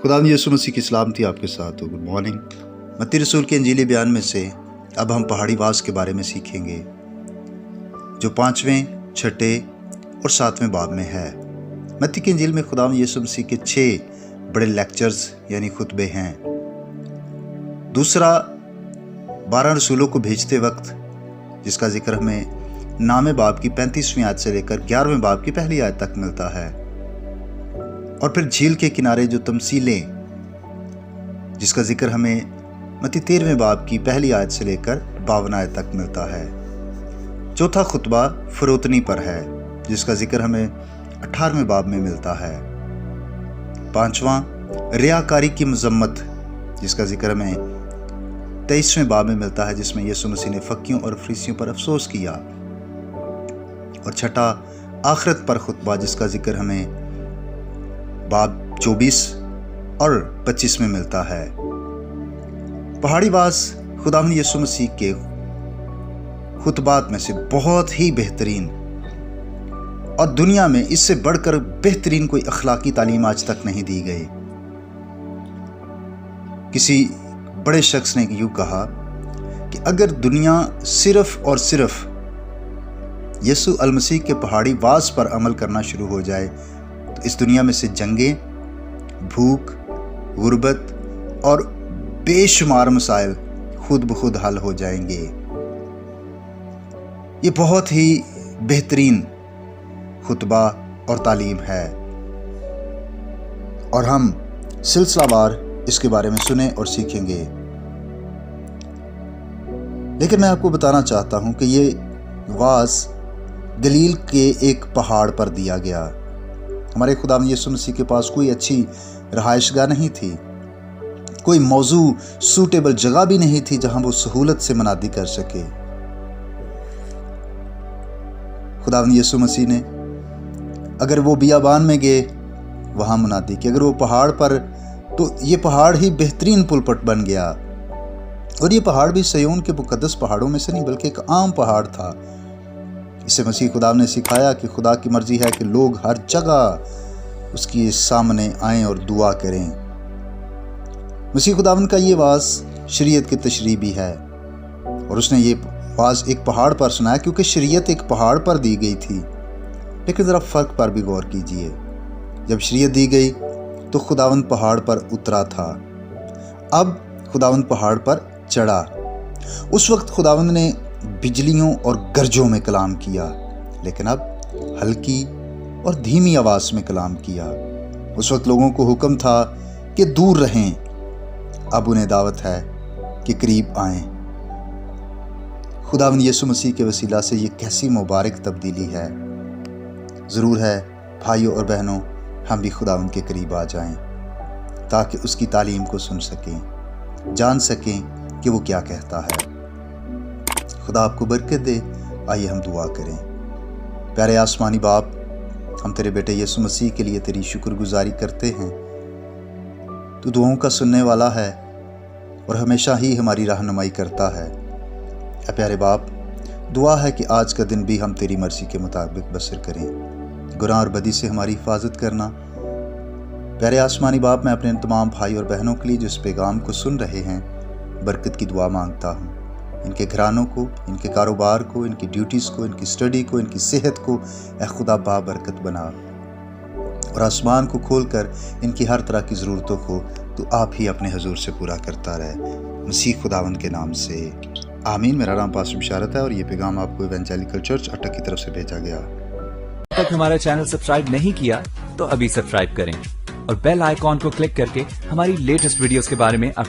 खुदावंद यीशु मसीह की सलामती आपके साथ हो। Good morning. मत्ती रसूल के इंजीली बयान में से अब हम पहाड़ी वास के बारे में सीखेंगे, जो 5वें, 6ठे और 7वें बाब में है। मत्ती की इंजील में खुदावंद यीशु मसीह के 6 बड़े लेक्चर्स यानी खुतबे हैं। दूसरा 12 रसूलों को भेजते वक्त, जिसका जिक्र हमें 9वें बाब की 35वीं आयत से लेकर 11वें बाब की पहली आयत तक मिलता है। और फिर झील के किनारे जो तमसीलें, जिसका जिक्र हमें मत्ती 13वें बाब की पहली आयत से लेकर 52 आयत तक मिलता है। चौथा खुतबा फरोतनी पर है, जिसका जिक्र हमें 18वें बाब में मिलता है। 5वां रियाकारी की मजम्मत, जिसका जिक्र हमें 23वें बाब में मिलता है, जिसमें यीशु मसीह ने फकीयों और फरीसियों पर अफसोस किया। और छठा आखिरत पर खुतबा, जिसका जिक्र हमें बाब 24 और 25 में मिलता है। पहाड़ी वास खुदावंद यीशु मसीह के खुतबात में से बहुत ही बेहतरीन, और दुनिया में इससे बढ़कर बेहतरीन कोई अखलाकी तालीम आज तक नहीं दी गई। किसी बड़े शख्स ने यूं कहा कि अगर दुनिया सिर्फ और सिर्फ यीशु अल मसीह के पहाड़ी वास पर अमल करना शुरू हो जाए, तो इस दुनिया में से जंगें, भूख, गुर्बत और बेशुमार मसाइल खुद ब खुद हल हो जाएंगे। ये बहुत ही बेहतरीन खुतबा और तालीम है, और हम सिलसिलावार इसके बारे में सुने और सीखेंगे। लेकिन मैं आपको बताना चाहता हूं कि ये वास गलील के एक पहाड़ पर दिया गया। हमारे खुदावंद यीशु मसीह के पास कोई अच्छी रहायशगाह नहीं थी, कोई मौजू सूटेबल जगह भी नहीं थी जहां वो सहूलत से मनादी कर सके। खुदावंद यीशु मसीह ने अगर वो बियाबान में गए वहां मनादी की, अगर वो पहाड़ पर, तो ये पहाड़ ही बेहतरीन पुलपट बन गया। और ये पहाड़ भी सयोन के मुकद्दस पहाड़ों में से नहीं, बल्कि एक आम पहाड़ था। इसे मसीह खुदा ने सिखाया कि खुदा की मर्जी है कि लोग हर जगह उसके सामने आएं और दुआ करें। मसीह खुदावंद का ये वास शरीयत की तशरीह भी है, और उसने ये वास एक पहाड़ पर सुनाया, क्योंकि शरीयत एक पहाड़ पर दी गई थी। लेकिन ज़रा फ़र्क पर भी गौर कीजिए। जब शरीयत दी गई तो खुदावंद पहाड़ पर उतरा था, अब खुदावंद पहाड़ पर चढ़ा। उस वक्त खुदावंद ने बिजलियों और गरजों में कलाम किया, लेकिन अब हल्की और धीमी आवाज़ में कलाम किया। उस वक्त लोगों को हुक्म था कि दूर रहें, अब उन्हें दावत है कि करीब आएं। खुदावंद यीशु मसीह के वसीला से ये कैसी मुबारक तब्दीली है। ज़रूर है भाइयों और बहनों, हम भी खुदावंद के करीब आ जाएं, ताकि उसकी तालीम को सुन सकें, जान सकें कि वो क्या कहता है। खुदा आपको बरकत दे। आइए हम दुआ करें। प्यारे आसमानी बाप, हम तेरे बेटे यीशु मसीह के लिए तेरी शुक्रगुजारी करते हैं। तू दुआओं का सुनने वाला है और हमेशा ही हमारी रहनुमाई करता है। ऐ प्यारे बाप, दुआ है कि आज का दिन भी हम तेरी मर्जी के मुताबिक बसर करें। गुनाह और बदी से हमारी हिफाजत करना। प्यारे आसमानी बाप, मैं अपने तमाम भाई और बहनों के लिए जो इस पैगाम को सुन रहे हैं, बरकत की दुआ मांगता हूँ। इनके घरानों को, इनके कारोबार को, इनकी ड्यूटीज़ को, इनकी स्टडी को, इनकी सेहत को ऐ खुदा बाबरकत बना, और आसमान को खोलकर इनकी हर तरह की ज़रूरतों को तो आप ही अपने हजूर से पूरा करता रहे। मसीह खुदावंद के नाम से आमीन। मेरा नाम पास्टर बिशारत है, और ये पैगाम आपको इवेंजेलिकल चर्च अटक की तरफ से भेजा गया। अब तक हमारा चैनल सब्सक्राइब नहीं किया तो अभी सब्सक्राइब करें, और बेल आइकॉन को क्लिक करके हमारी लेटेस्ट वीडियोस के बारे में अपडेट